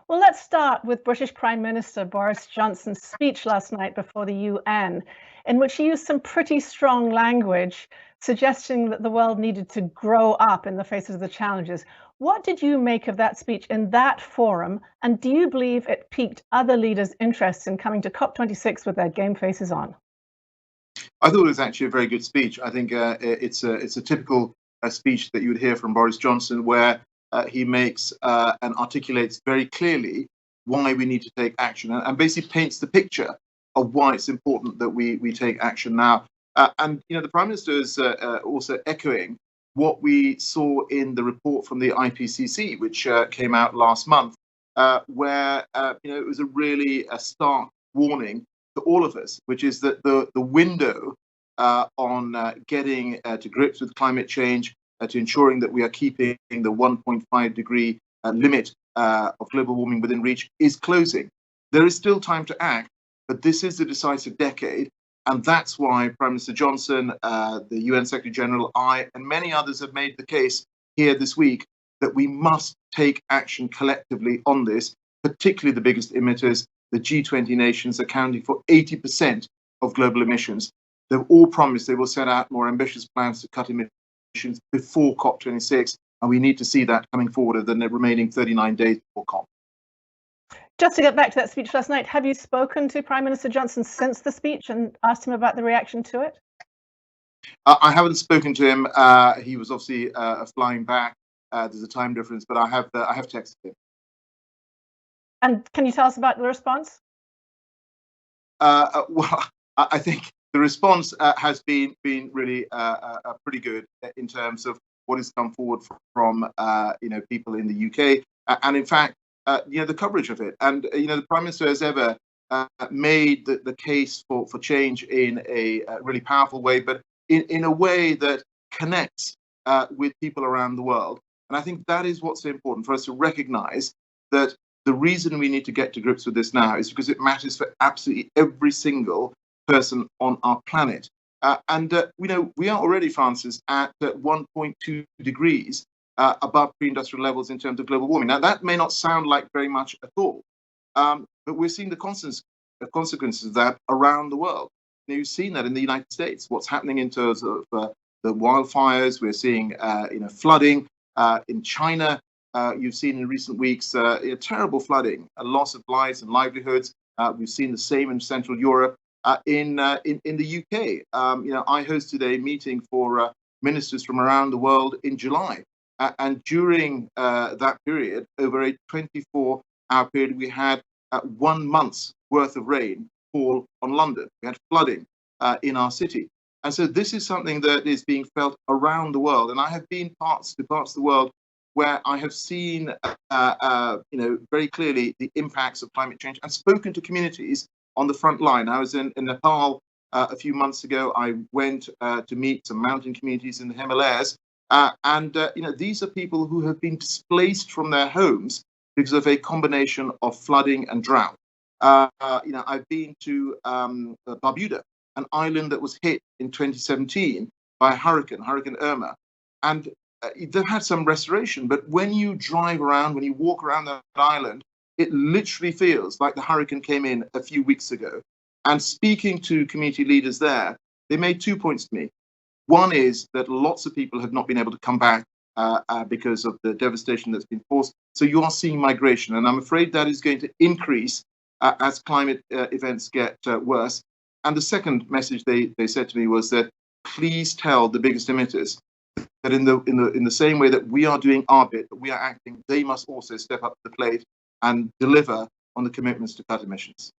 Well, let's start with British Prime Minister Boris Johnson's speech last night before the UN, in which he used some pretty strong language, suggesting that the world needed to grow up in the face of the challenges. What did you make of that speech in that forum, and do you believe it piqued other leaders' interest in coming to COP26 with their game faces on? I thought it was actually a very good speech. I think it's a typical speech that you would hear from Boris Johnson, where he makes and articulates very clearly why we need to take action, and basically paints the picture of why it's important that we take action now. And the Prime Minister is also echoing what we saw in the report from the IPCC, which came out last month, where it was a really stark warning to all of us, which is that the window on getting to grips with climate change, to ensuring that we are keeping the 1.5 degree limit of global warming within reach, is closing. There is still time to act, but this is the decisive decade. And that's why Prime Minister Johnson, the UN Secretary General, I, and many others have made the case here this week that we must take action collectively on this, particularly the biggest emitters, the G20 nations, accounting for 80% of global emissions. They've all promised they will set out more ambitious plans to cut emissions before COP26, and we need to see that coming forward over the remaining 39 days before COP. Just to get back to that speech last night, have you spoken to Prime Minister Johnson since the speech and asked him about the reaction to it? I haven't spoken to him. He was obviously flying back. There's a time difference, but I have texted him. And can you tell us about the response? Well, I think the response has been really pretty good in terms of what has come forward from people in the UK, and in fact, the coverage of it. And the Prime Minister has ever made the case for change in a really powerful way, but in a way that connects with people around the world. And I think that is what's so important for us to recognise, that the reason we need to get to grips with this now is because it matters for absolutely every single person on our planet. We are already, Francis, at 1.2 degrees above pre-industrial levels in terms of global warming. Now, that may not sound like very much at all, but we're seeing the consequences of that around the world. You've seen that in the United States, what's happening in terms of the wildfires. We're seeing flooding in China. You've seen in recent weeks terrible flooding, a loss of lives and livelihoods. We've seen the same in Central Europe. In the UK, I hosted a meeting for ministers from around the world in July. And during that period, over a 24-hour period, we had 1 month's worth of rain fall on London. We had flooding in our city. And so this is something that is being felt around the world. And I have been to parts of the world where I have seen, very clearly the impacts of climate change and spoken to communities on the front line. I was in Nepal a few months ago. I went to meet some mountain communities in the Himalayas. These are people who have been displaced from their homes because of a combination of flooding and drought. I've been to Barbuda, an island that was hit in 2017 by Hurricane Irma. And they've had some restoration, but when you drive around, when you walk around that island, it literally feels like the hurricane came in a few weeks ago. And speaking to community leaders there, they made 2 points to me. One is that lots of people have not been able to come back because of the devastation that's been forced. So you are seeing migration, and I'm afraid that is going to increase as climate events get worse. And the second message they said to me was that please tell the biggest emitters that in the same way that we are doing our bit, that we are acting, they must also step up to the plate and deliver on the commitments to cut emissions.